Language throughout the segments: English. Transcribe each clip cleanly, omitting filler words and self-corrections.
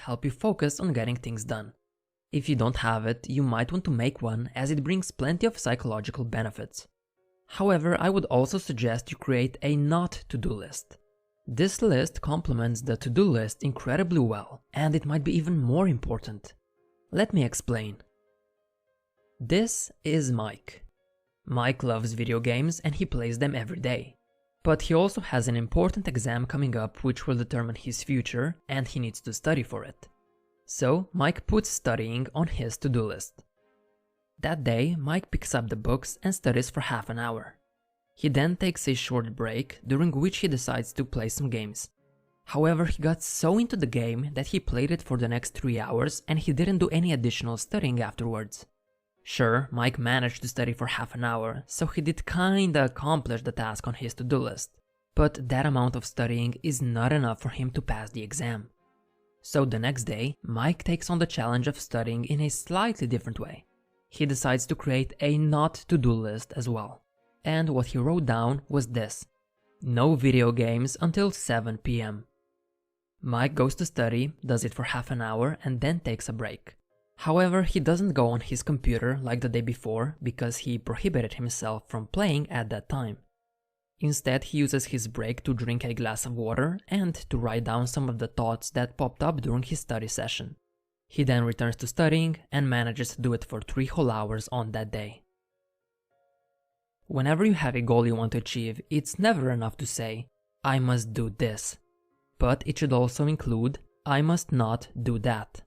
help you focus on getting things done. If you don't have it, you might want to make one as it brings plenty of psychological benefits. However, I would also suggest you create a not to-do list. This list complements the to-do list incredibly well, and it might be even more important. Let me explain. This is Mike. Mike loves video games and he plays them every day. But he also has an important exam coming up which will determine his future and he needs to study for it. So Mike puts studying on his to-do list. That day, Mike picks up the books and studies for half an hour. He then takes a short break, during which he decides to play some games. However, he got so into the game that he played it for the next 3 hours and he didn't do any additional studying afterwards. Sure, Mike managed to study for half an hour, so he did kinda accomplish the task on his to-do list. But that amount of studying is not enough for him to pass the exam. So the next day, Mike takes on the challenge of studying in a slightly different way. He decides to create a not to-do list as well. And what he wrote down was this: no video games until 7 p.m. Mike goes to study, does it for half an hour and then takes a break. However, he doesn't go on his computer like the day before because he prohibited himself from playing at that time. Instead, he uses his break to drink a glass of water and to write down some of the thoughts that popped up during his study session. He then returns to studying and manages to do it for 3 whole hours on that day. Whenever you have a goal you want to achieve, it's never enough to say, I must do this. But it should also include, I must not do that.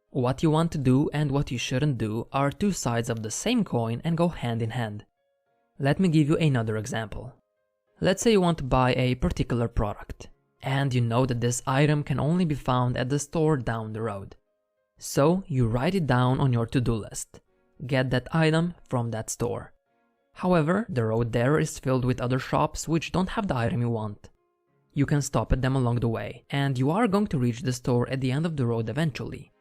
What you want to do and what you shouldn't do are 2 sides of the same coin and go hand in hand. Let me give you another example. Let's say you want to buy a particular product, and you know that this item can only be found at the store down the road. So you write it down on your to-do list. Get that item from that store. However, the road there is filled with other shops which don't have the item you want. You can stop at them along the way, and you are going to reach the store at the end of the road eventually.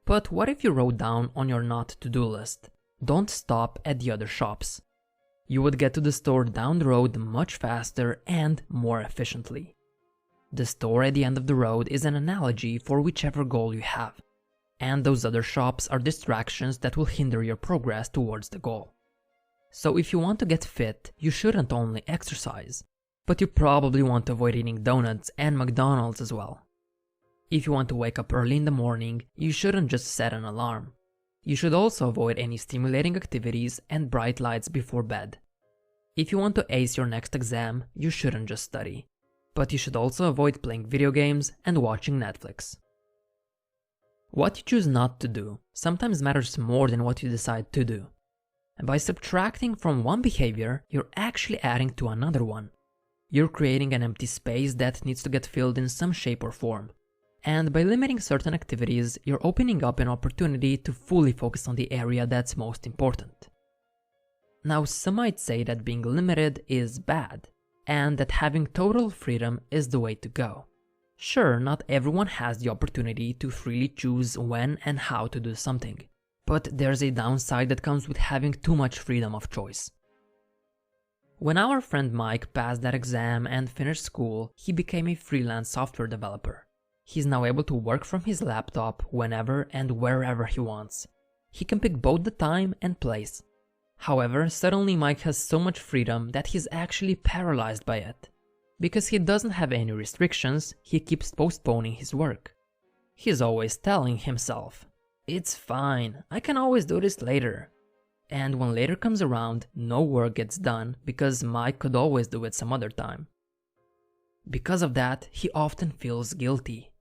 But what if you wrote down on your not to-do list, don't stop at the other shops? You would get to the store down the road much faster and more efficiently. The store at the end of the road is an analogy for whichever goal you have, and those other shops are distractions that will hinder your progress towards the goal. So if you want to get fit, you shouldn't only exercise, but you probably want to avoid eating donuts and McDonald's as well. If you want to wake up early in the morning, you shouldn't just set an alarm. You should also avoid any stimulating activities and bright lights before bed. If you want to ace your next exam, you shouldn't just study, but you should also avoid playing video games and watching Netflix. What you choose not to do sometimes matters more than what you decide to do. And by subtracting from one behavior, you're actually adding to another one. You're creating an empty space that needs to get filled in some shape or form. And by limiting certain activities, you're opening up an opportunity to fully focus on the area that's most important. Now, some might say that being limited is bad, and that having total freedom is the way to go. Sure, not everyone has the opportunity to freely choose when and how to do something, but there's a downside that comes with having too much freedom of choice. When our friend Mike passed that exam and finished school, he became a freelance software developer. He's now able to work from his laptop whenever and wherever he wants. He can pick both the time and place. However, suddenly Mike has so much freedom that he's actually paralyzed by it. Because he doesn't have any restrictions, he keeps postponing his work. He's always telling himself, "It's fine, I can always do this later." And when later comes around, no work gets done because Mike could always do it some other time. Because of that, he often feels guilty.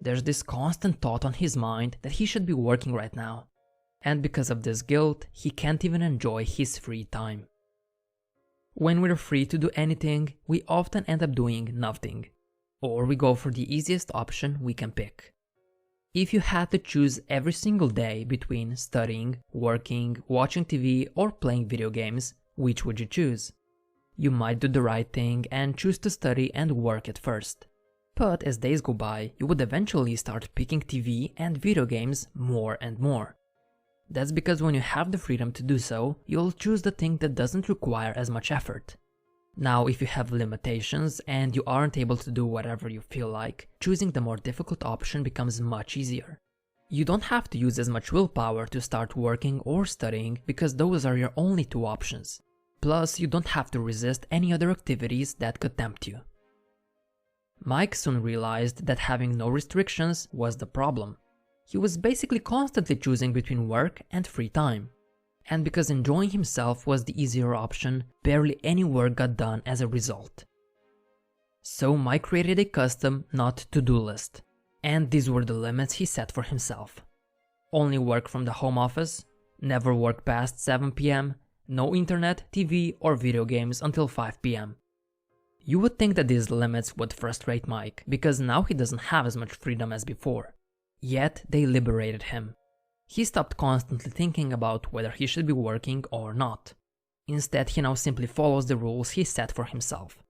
There's this constant thought on his mind that he should be working right now. And because of this guilt, he can't even enjoy his free time. When we're free to do anything, we often end up doing nothing. Or we go for the easiest option we can pick. If you had to choose every single day between studying, working, watching TV, or playing video games, which would you choose? You might do the right thing and choose to study and work at first. But as days go by, you would eventually start picking TV and video games more and more. That's because when you have the freedom to do so, you'll choose the thing that doesn't require as much effort. Now, if you have limitations and you aren't able to do whatever you feel like, choosing the more difficult option becomes much easier. You don't have to use as much willpower to start working or studying because those are your only two options. Plus, you don't have to resist any other activities that could tempt you. Mike soon realized that having no restrictions was the problem. He was basically constantly choosing between work and free time. And because enjoying himself was the easier option, barely any work got done as a result. So Mike created a custom not to-do list, and these were the limits he set for himself. Only work from the home office, never work past 7 p.m., no internet, TV or video games until 5 p.m. You would think that these limits would frustrate Mike, because now he doesn't have as much freedom as before. Yet they liberated him. He stopped constantly thinking about whether he should be working or not. Instead, he now simply follows the rules he set for himself.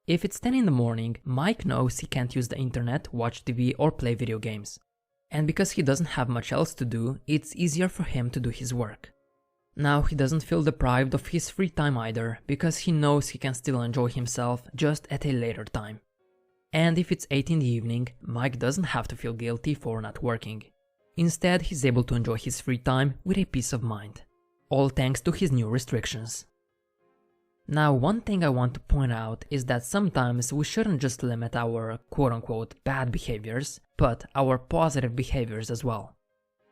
If it's 10 in the morning, Mike knows he can't use the internet, watch TV or play video games. And because he doesn't have much else to do, it's easier for him to do his work. Now he doesn't feel deprived of his free time either, because he knows he can still enjoy himself just at a later time. And if it's 8 in the evening, Mike doesn't have to feel guilty for not working. Instead, he's able to enjoy his free time with a peace of mind. All thanks to his new restrictions. Now, one thing I want to point out is that sometimes we shouldn't just limit our quote-unquote bad behaviors, but our positive behaviors as well.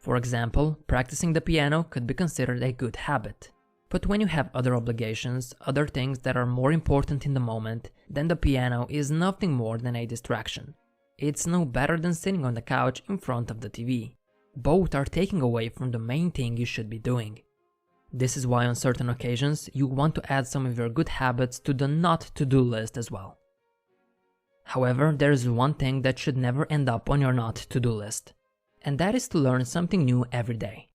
For example, practicing the piano could be considered a good habit. But when you have other obligations, other things that are more important in the moment, then the piano is nothing more than a distraction. It's no better than sitting on the couch in front of the TV. Both are taking away from the main thing you should be doing. This is why on certain occasions you want to add some of your good habits to the not to-do list as well. However, there is one thing that should never end up on your not to-do list, and that is to learn something new every day.